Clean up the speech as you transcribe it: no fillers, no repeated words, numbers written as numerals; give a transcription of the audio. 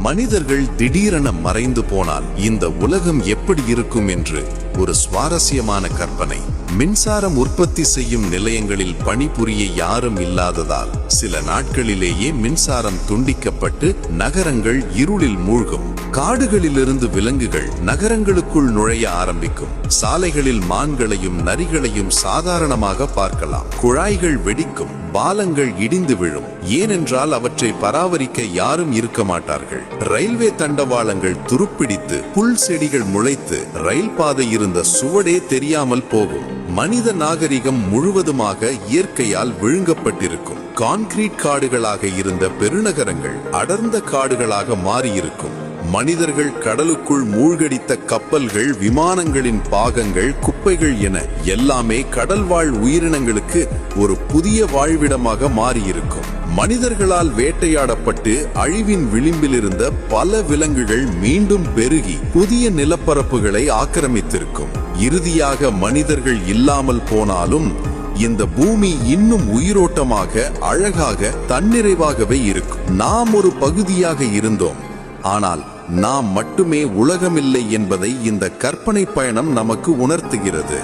மனிதர்கள் திடீரென மறைந்து போனால் இந்த உலகம் எப்படி இருக்கும் என்று ஒரு சுவாரஸ்யமான கற்பனை. மின்சாரம் உற்பத்தி செய்யும் நிலையங்களில் பணிபுரிய யாரும் இல்லாததால் சில நாட்களிலேயே மின்சாரம் துண்டிக்கப்பட்டு நகரங்கள் இருளில் மூழ்கும். காடுகளிலிருந்து விலங்குகள் நகரங்களுக்குள் நுழைய ஆரம்பிக்கும். சாலைகளில் மான்களையும் நரிகளையும் சாதாரணமாக பார்க்கலாம். குழாய்கள் வெடிக்கும், பாலங்கள் இடிந்து விழும். ஏனென்றால் அவற்றை பராமரிக்க யாரும் இருக்க மாட்டார்கள். ரயில்வே தண்டவாளங்கள் துருப்பிடித்து புல் செடிகள் முளைத்து ரயில் பாதை இருந்த சுவடே தெரியாமல் போகும். மனித நாகரிகம் முழுவதுமாக இயற்கையால் விழுங்கப்பட்டிருக்கும். கான்கிரீட் காடுகளாக இருந்த பெருநகரங்கள் அடர்ந்த காடுகளாக மாறியிருக்கும். மனிதர்கள் கடலுக்குள் மூழ்கடித்த கப்பல்கள், விமானங்களின் பாகங்கள், குப்பைகள் என எல்லாமே கடல்வாழ் உயிரினங்களுக்கு ஒரு புதிய வாழ்விடமாக மாறியிருக்கும். மனிதர்களால் வேட்டையாடப்பட்டு அழிவின் விளிம்பில் இருந்த பல விலங்குகள் மீண்டும் பெருகி புதிய நிலப்பரப்புகளை ஆக்கிரமித்திருக்கும். இறுதியாக மனிதர்கள் இல்லாமல் போனாலும் இந்த பூமி இன்னும் உயிரோட்டமாக, அழகாக, தன்னிறைவாகவே இருக்கும். நாம் ஒரு பகுதியாக இருந்தோம், ஆனால் நாம் மட்டுமே உலகமில்லை என்பதை இந்த கற்பனை பயணம் நமக்கு உணர்த்துகிறது.